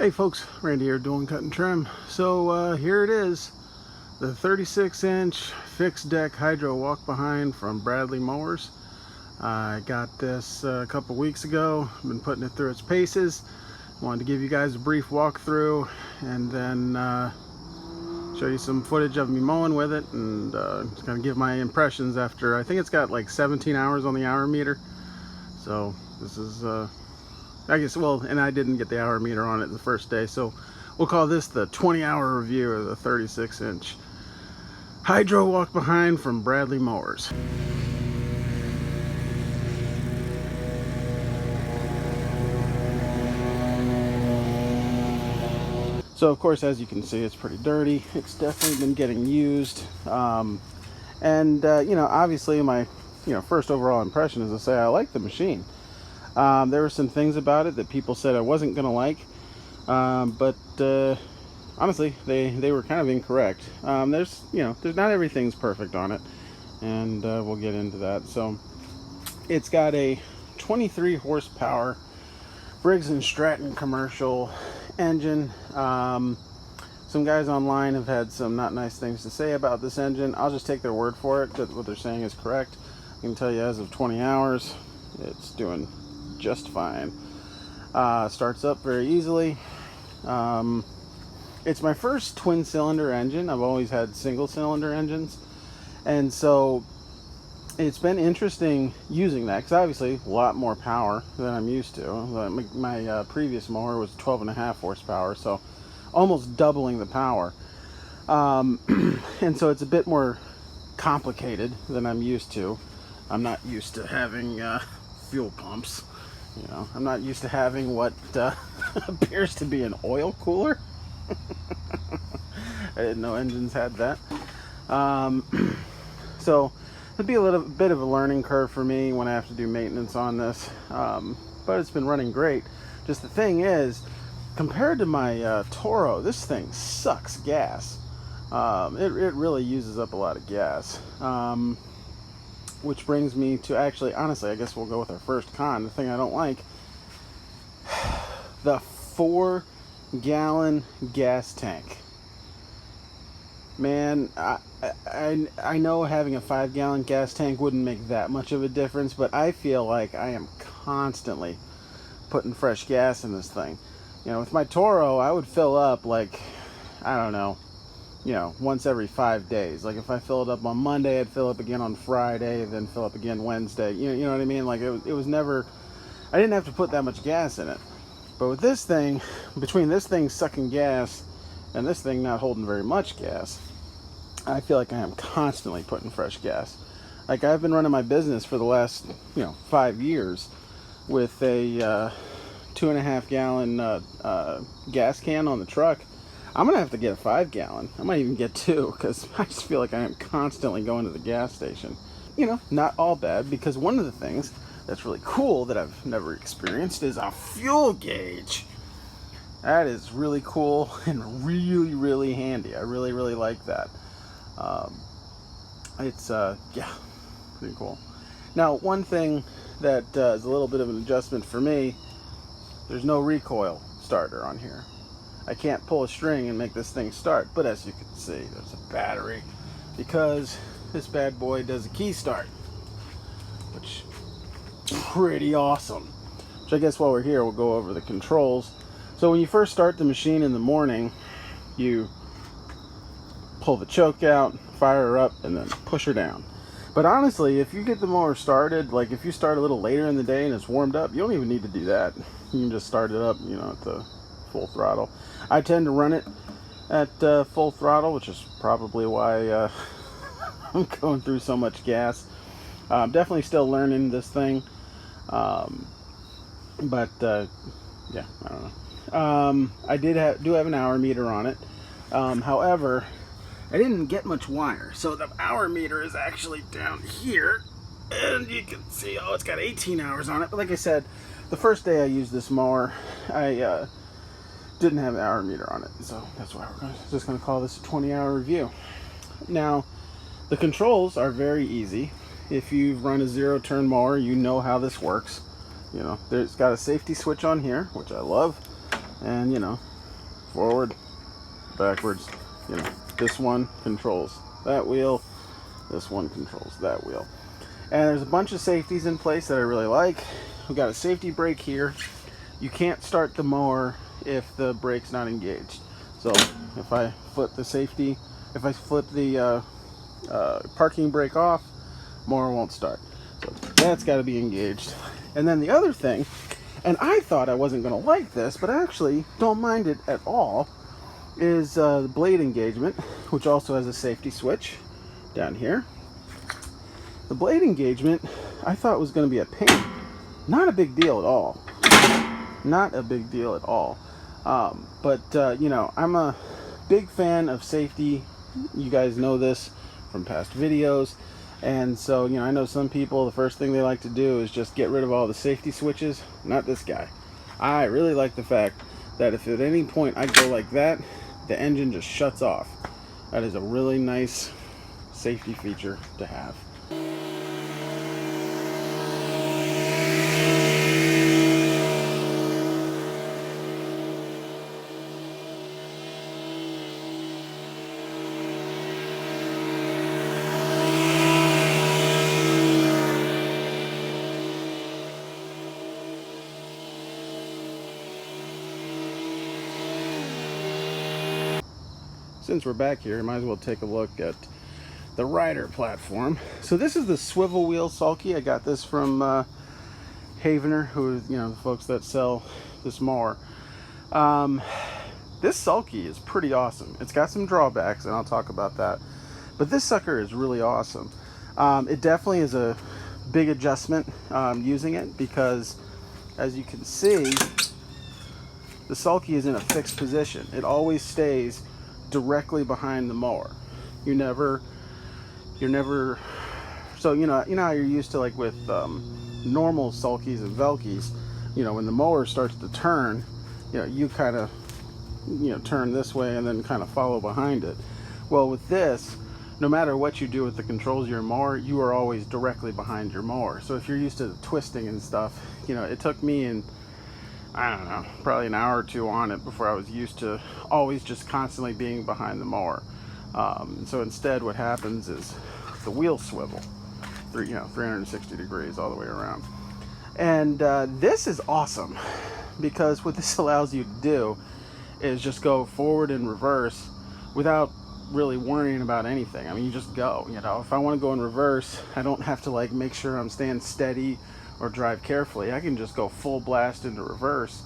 Hey folks, Randy here doing cut and trim. So here it is, the 36-inch fixed deck hydro walk behind from Bradley Mowers. I got this a couple weeks ago. I've been putting it through its paces. Wanted to give you guys a brief walkthrough and then show you some footage of me mowing with it, and just kind of give my impressions after, I think it's got like 17 hours on the hour meter. So this is I guess, well, and I didn't get the hour meter on it the first day, so we'll call this the 20-hour review of the 36-inch hydro walk behind from Bradley Mowers. So of course, as you can see, it's pretty dirty. It's definitely been getting used, and you know, obviously my first overall impression is to say I like the machine. There were some things about it that people said I wasn't gonna like, but honestly, they were kind of incorrect. There's not everything's perfect on it, and we'll get into that. So it's got a 23 horsepower Briggs & Stratton commercial engine. Some guys online have had some not nice things to say about this engine. I'll just take their word for it that what they're saying is correct. I can tell you, as of 20 hours, it's doing just fine. Starts up very easily. It's my first twin cylinder engine. I've always had single cylinder engines, and so it's been interesting using that, because obviously a lot more power than I'm used to. My previous mower was 12.5 horsepower, so almost doubling the power, and so it's a bit more complicated than I'm used to. I'm not used to having fuel pumps. I'm not used to having what appears to be an oil cooler. I didn't know engines had that. So it'll be a little bit of a learning curve for me when I have to do maintenance on this. But it's been running great. Just the thing is, compared to my Toro, this thing sucks gas. It really uses up a lot of gas. Which brings me to, actually, honestly, I guess we'll go with our first con. The thing I don't like, the 4-gallon gas tank. Man, I know having a 5-gallon gas tank wouldn't make that much of a difference, but I feel like I am constantly putting fresh gas in this thing. With my Toro, I would fill up like, I don't know, once every 5 days. Like if I fill it up on Monday, I'd fill up again on Friday, then fill up again Wednesday. You know what I mean? Like it was never, I didn't have to put that much gas in it. But with this thing, between this thing sucking gas and this thing not holding very much gas, I feel like I am constantly putting fresh gas. Like I've been running my business for the last 5 years with a 2.5 gallon gas can on the truck. I'm gonna have to get a 5-gallon. I might even get 2, because I just feel like I am constantly going to the gas station. Not all bad, because one of the things that's really cool that I've never experienced is a fuel gauge. That is really cool and really, really handy. I really, really like that. It's yeah, pretty cool. Now, one thing that is a little bit of an adjustment for me, there's no recoil starter on here. I can't pull a string and make this thing start, but as you can see, there's a battery, because this bad boy does a key start, which is pretty awesome. Which I guess while we're here, we'll go over the controls. So when you first start the machine in the morning, you pull the choke out, fire her up, and then push her down. But honestly, if you get the mower started, like if you start a little later in the day and it's warmed up, you don't even need to do that. You can just start it up, at the full throttle. I tend to run it at full throttle, which is probably why I'm going through so much gas. I'm definitely still learning this thing, but yeah, I don't know. I do have an hour meter on it. However, I didn't get much wire, so the hour meter is actually down here, and you can see, it's got 18 hours on it. But like I said, the first day I used this mower, I didn't have an hour meter on it, so that's why we're just going to call this a 20-hour review. Now, the controls are very easy. If you've run a zero-turn mower, you know how this works. There's got a safety switch on here, which I love, and forward, backwards. You know, this one controls that wheel, this one controls that wheel. And there's a bunch of safeties in place that I really like. We've got a safety brake here. You can't start the mower if the brake's not engaged. So if I flip the safety, if I flip the parking brake off, mower won't start. So that's got to be engaged. And then the other thing, and I thought I wasn't going to like this, but I actually don't mind it at all, is the blade engagement, which also has a safety switch down here. The blade engagement I thought was going to be a pain. Not a big deal at all. Not a big deal at all. But you know, I'm a big fan of safety. You guys know this from past videos. And so, you know, I know some people, the first thing they like to do is just get rid of all the safety switches. Not this guy. I really like the fact that if at any point I go like that, the engine just shuts off. That is a really nice safety feature to have. Since we're back here, I might as well take a look at the rider platform. So this is the swivel wheel sulky. I got this from Havener, who is, you know, the folks that sell this mower. This sulky is pretty awesome. It's got some drawbacks, and I'll talk about that. But this sucker is really awesome. It definitely is a big adjustment using it, because as you can see, the sulky is in a fixed position. It always stays directly behind the mower. You're never, so you know how you're used to, like with normal sulkies and velkies, you know, when the mower starts to turn, you know, you kind of, you know, turn this way and then kind of follow behind it. Well, with this, no matter what you do with the controls of your mower, you are always directly behind your mower. So if you're used to twisting and stuff, you know, it took me in, I don't know, probably an hour or two on it before I was used to always just constantly being behind the mower. So instead what happens is the wheels swivel, you know, 360 degrees all the way around. And this is awesome, because what this allows you to do is just go forward and reverse without really worrying about anything. I mean, you just go, you know. If I want to go in reverse, I don't have to like make sure I'm staying steady or drive carefully. I can just go full blast into reverse,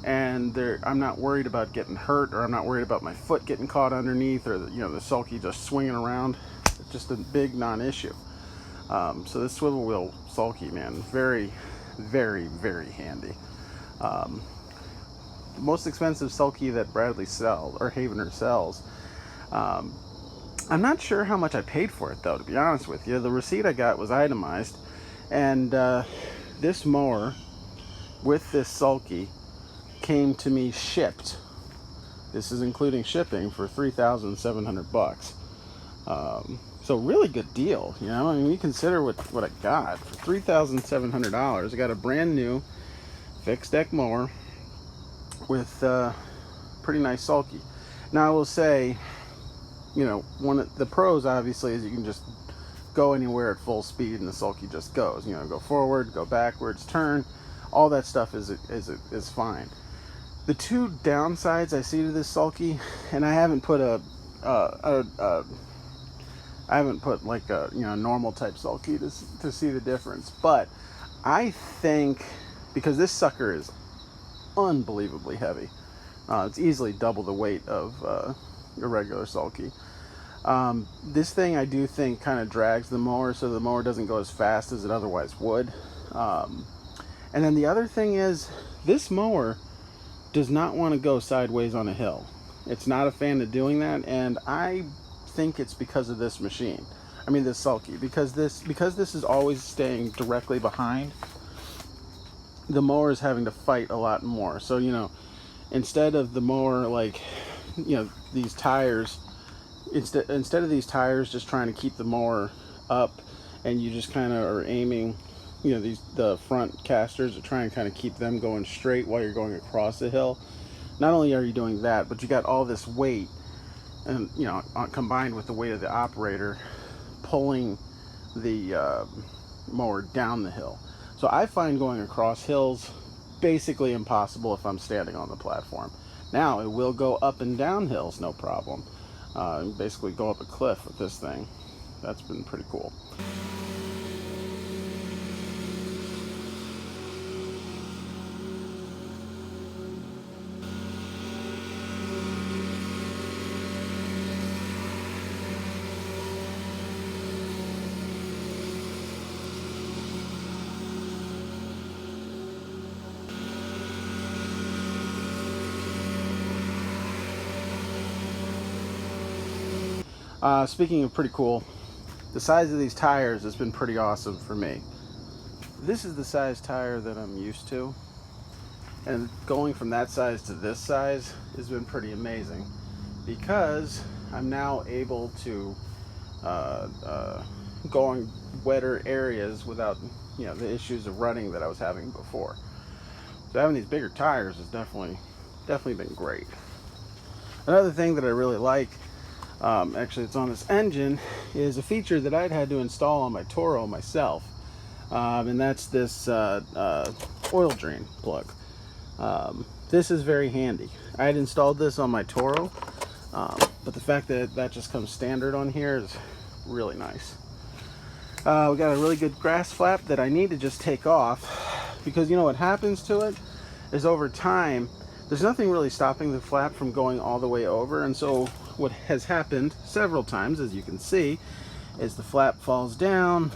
and I'm not worried about getting hurt, or I'm not worried about my foot getting caught underneath, or the, you know, the sulky just swinging around. It's just a big non-issue. So this swivel wheel sulky, man, very, very, very handy. The most expensive sulky that Bradley sells, or Havener sells, I'm not sure how much I paid for it though, to be honest with you. The receipt I got was itemized, and this mower with this sulky came to me shipped. This is including shipping for $3,700. So really good deal, you know. I mean, you consider what I got for $3,700. I got a brand new fixed deck mower with pretty nice sulky. Now I will say, you know, one of the pros obviously is you can just go anywhere at full speed and the sulky just goes. You know, go forward, go backwards, turn, all that stuff is fine. The two downsides I see to this sulky, and I haven't put like a, you know, normal type sulky to see the difference, but I think because this sucker is unbelievably heavy, it's easily double the weight of a regular sulky. This thing I do think kind of drags the mower, so the mower doesn't go as fast as it otherwise would. And then the other thing is, this mower does not want to go sideways on a hill. It's not a fan of doing that, and I think it's because of this machine. I mean, this sulky, because this is always staying directly behind, the mower is having to fight a lot more. So, you know, instead of the mower, like, you know, these tires, instead of these tires just trying to keep the mower up, and you just kind of are aiming, you know, the front casters are trying to kind of keep them going straight while you're going across the hill. not only are you doing that, but you got all this weight, and you know, combined with the weight of the operator pulling the mower down the hill. So I find going across hills basically impossible if I'm standing on the platform. Now it will go up and down hills, no problem. Basically go up a cliff with this thing. That's been pretty cool. Speaking of pretty cool, the size of these tires has been pretty awesome for me. This is the size tire that I'm used to, and going from that size to this size has been pretty amazing because I'm now able to go on wetter areas without, you know, the issues of running that I was having before. So having these bigger tires has definitely been great. Another thing that I really like, actually it's on this engine, is a feature that I'd had to install on my Toro myself, and that's this oil drain plug. This is very handy. I had installed this on my Toro, but the fact that that just comes standard on here is really nice. We got a really good grass flap that I need to just take off, because you know what happens to it is over time there's nothing really stopping the flap from going all the way over, and so what has happened several times, as you can see, is the flap falls down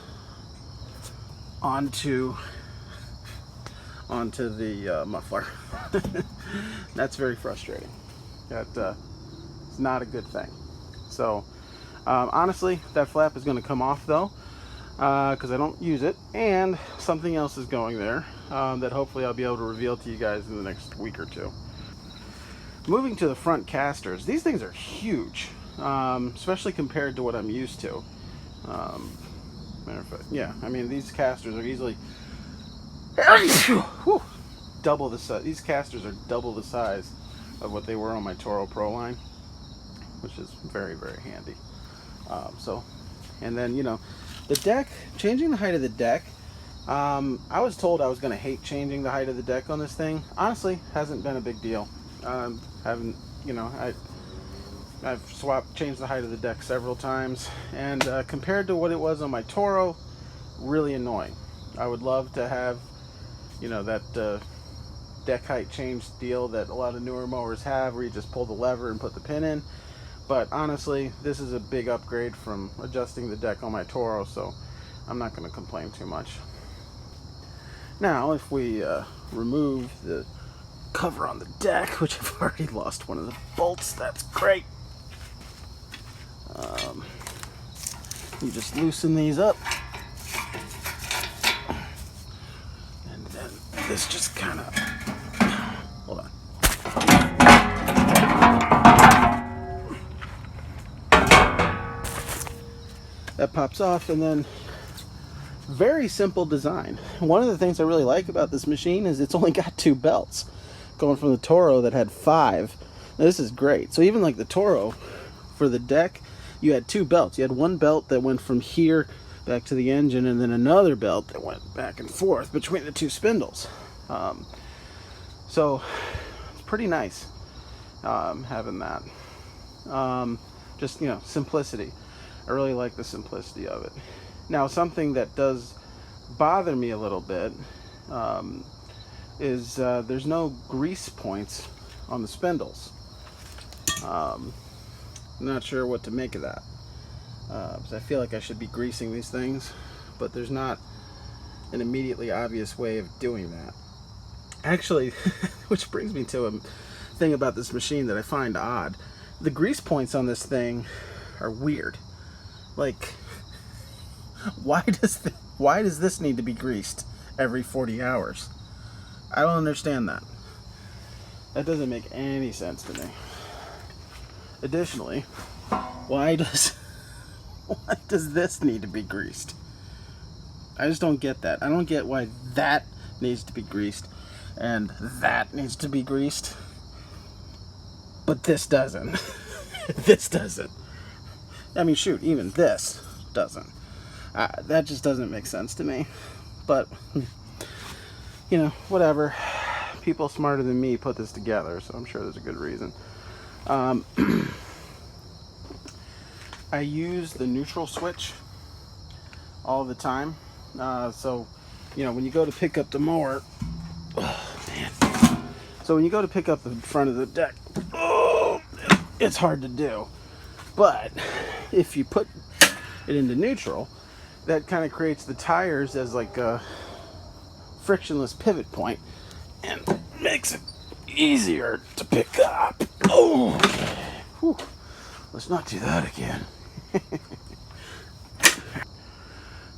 onto the muffler. That's very frustrating. That is not a good thing. So honestly, that flap is going to come off though, because I don't use it, and something else is going there that hopefully I'll be able to reveal to you guys in the next week or two. Moving to the front casters, these things are huge, especially compared to what I'm used to. Matter of fact, yeah, I mean, these casters are easily double the size. These casters are double the size of what they were on my Toro Pro line, which is very, very handy. And then, you know, the deck, changing the height of the deck, I was told I was going to hate changing the height of the deck on this thing. Honestly, hasn't been a big deal. Haven't, you know, I've changed the height of the deck several times, and compared to what it was on my Toro, really annoying. I would love to have, you know, that deck height change deal that a lot of newer mowers have, where you just pull the lever and put the pin in. But honestly, this is a big upgrade from adjusting the deck on my Toro, so I'm not going to complain too much. Now, if we remove the cover on the deck, which I've already lost one of the bolts, that's great. You just loosen these up, and then this just kind of, hold on. That pops off, and then very simple design. One of the things I really like about this machine is it's only got 2 belts, going from the Toro that had 5. Now, this is great. So even like the Toro, for the deck, you had 2 belts. You had one belt that went from here back to the engine, and then another belt that went back and forth between the 2 spindles. So it's pretty nice having that. Just, you know, simplicity. I really like the simplicity of it. Now, something that does bother me a little bit is there's no grease points on the spindles. I'm not sure what to make of that, because I feel like I should be greasing these things, but there's not an immediately obvious way of doing that. Actually, which brings me to a thing about this machine that I find odd. The grease points on this thing are weird. Like, why does this need to be greased every 40 hours? I don't understand that. That doesn't make any sense to me. Additionally, why does this need to be greased? I just don't get that. I don't get why that needs to be greased and that needs to be greased. but this doesn't. This doesn't. I mean, shoot, even this doesn't. That just doesn't make sense to me. But, you know, whatever. People smarter than me put this together, so I'm sure there's a good reason. I use the neutral switch all the time. So, you know, when you go to pick up the mower, oh man. So when you go to pick up the front of the deck, oh, it's hard to do. But if you put it into neutral, that kind of creates the tires as like a frictionless pivot point and makes it easier to pick up. Oh, whew. Let's not do that again.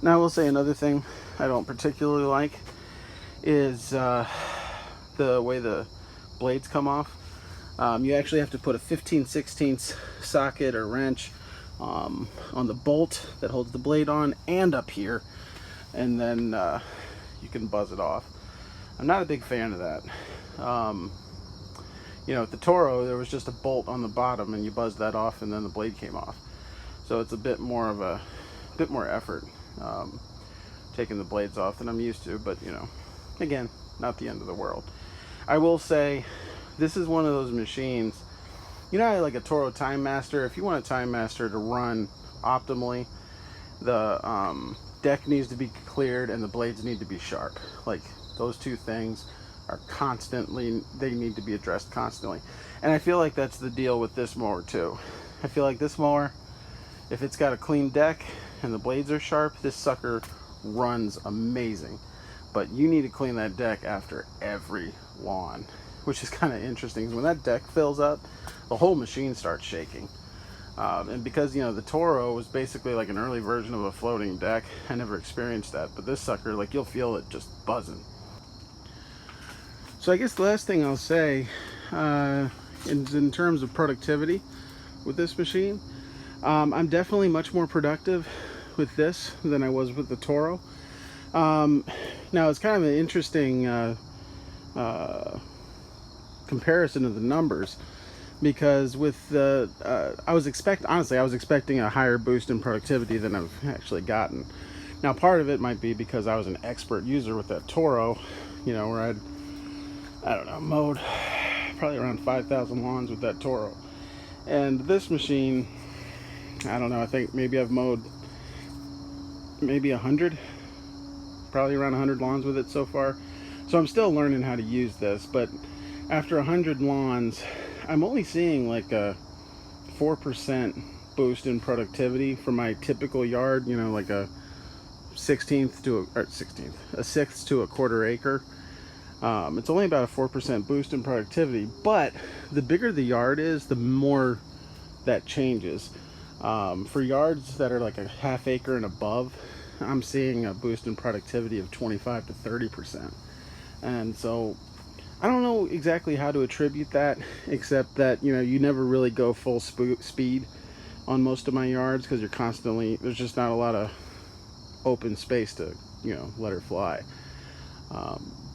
Now I will say another thing I don't particularly like is the way the blades come off. You actually have to put a 15/16 socket or wrench on the bolt that holds the blade on and up here, and then you can buzz it off. I'm not a big fan of that. You know, with the Toro, there was just a bolt on the bottom, and you buzzed that off, and then the blade came off. So it's a bit more effort taking the blades off than I'm used to. But you know, again, not the end of the world. I will say, this is one of those machines. You know, like a Toro Time Master. If you want a Time Master to run optimally, the deck needs to be cleared and the blades need to be sharp. Like, those two things are constantly, they need to be addressed constantly. And I feel like that's the deal with this mower too. I feel like this mower, if it's got a clean deck and the blades are sharp, this sucker runs amazing. But you need to clean that deck after every lawn, which is kind of interesting. When that deck fills up, the whole machine starts shaking. And because, you know, the Toro was basically like an early version of a floating deck, I never experienced that. But this sucker, like, you'll feel it just buzzing. So I guess the last thing I'll say in terms of productivity with this machine, I'm definitely much more productive with this than I was with the Toro. Now it's kind of an interesting comparison of the numbers, because with the I was expecting a higher boost in productivity than I've actually gotten. Now part of it might be because I was an expert user with that Toro, you know, where I don't know, mowed probably around 5,000 lawns with that Toro. And this machine, I don't know, I think maybe I've mowed maybe 100, probably around 100 lawns with it so far. So I'm still learning how to use this, but after 100 lawns, I'm only seeing like a 4% boost in productivity for my typical yard, you know, like a 16th to a sixth to a quarter acre. It's only about a 4% boost in productivity, but the bigger the yard is, the more that changes. For yards that are like a half acre and above, I'm seeing a boost in productivity of 25 to 30%. And so I don't know exactly how to attribute that, except that, you know, you never really go full speed on most of my yards because you're constantly, there's just not a lot of open space to, you know, let her fly.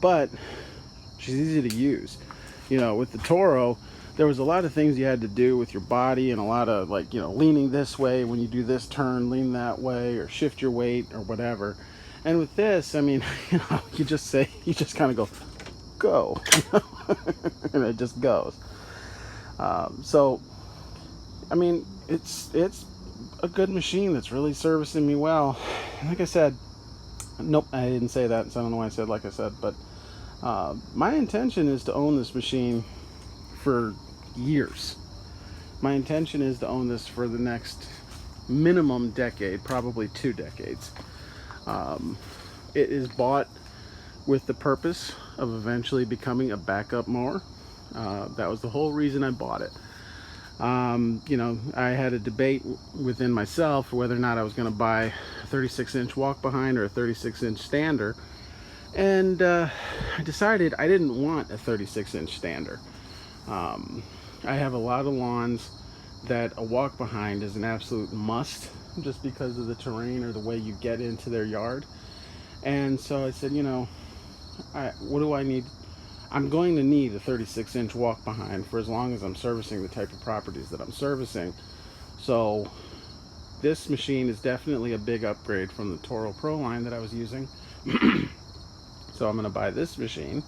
But she's easy to use. You know, with the Toro, there was a lot of things you had to do with your body, and a lot of, like, you know, leaning this way when you do this turn, lean that way, or shift your weight or whatever. And with this, I mean, you know, you just kind of go, you know? And it just goes. So I mean, it's a good machine that's really servicing me well. Like I said, nope, I didn't say that, so I don't know why I said like I said, but my intention is to own this machine for years. My intention is to own this for the next minimum decade, probably 2 decades. It is bought with the purpose of eventually becoming a backup mower. That was the whole reason I bought it. You know, I had a debate within myself whether or not I was going to buy a 36-inch walk behind or a 36-inch stander. And I decided I didn't want a 36-inch stander. I have a lot of lawns that a walk behind is an absolute must, just because of the terrain or the way you get into their yard. And so I said, you know, what do I need? I'm going to need a 36-inch walk behind for as long as I'm servicing the type of properties that I'm servicing. So this machine is definitely a big upgrade from the Toro Pro line that I was using. So I'm going to buy this machine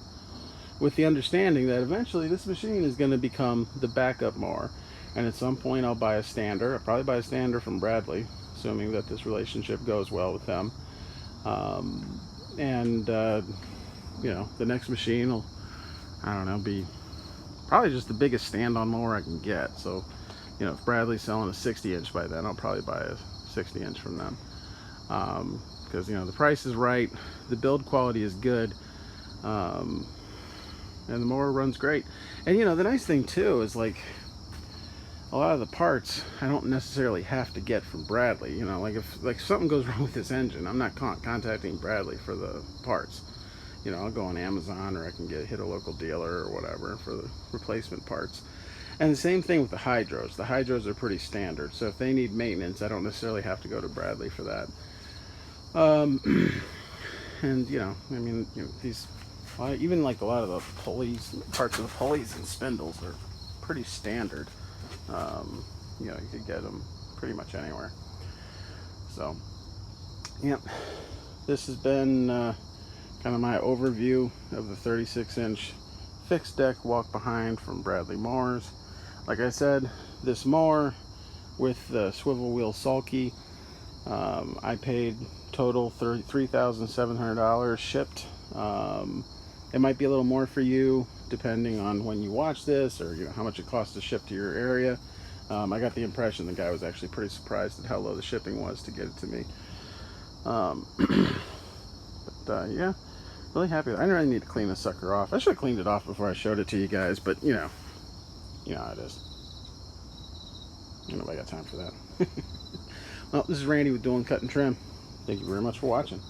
with the understanding that eventually this machine is going to become the backup mower. And at some point I'll buy a stander. I'll probably buy a stander from Bradley, assuming that this relationship goes well with them. You know, the next machine will, I don't know, be probably just the biggest stand-on mower I can get. So, you know, if Bradley's selling a 60-inch by then, I'll probably buy a 60-inch from them. Because, you know, the price is right, the build quality is good, and the mower runs great. And, you know, the nice thing, too, is, like, a lot of the parts I don't necessarily have to get from Bradley. You know, like if something goes wrong with this engine, I'm not contacting Bradley for the parts. You know, I'll go on Amazon, or I can hit a local dealer or whatever for the replacement parts. And the same thing with the hydros. The hydros are pretty standard, so if they need maintenance, I don't necessarily have to go to Bradley for that. And you know, I mean, you know, these even like a lot of the pulleys, parts of the pulleys and spindles are pretty standard. You know, you could get them pretty much anywhere. So, yep, this has been kind of my overview of the 36-inch fixed deck walk behind from Bradley Mowers. Like I said, this mower with the swivel wheel sulky, I paid total $3,700 shipped. It might be a little more for you depending on when you watch this, or you know how much it costs to ship to your area. I got the impression the guy was actually pretty surprised at how low the shipping was to get it to me. Yeah, really happy. I really need to clean this sucker off. I should have cleaned it off before I showed it to you guys, but you know how it is. Nobody got time for that. Well, this is Randy with Doing Cut and Trim. Thank you very much for watching.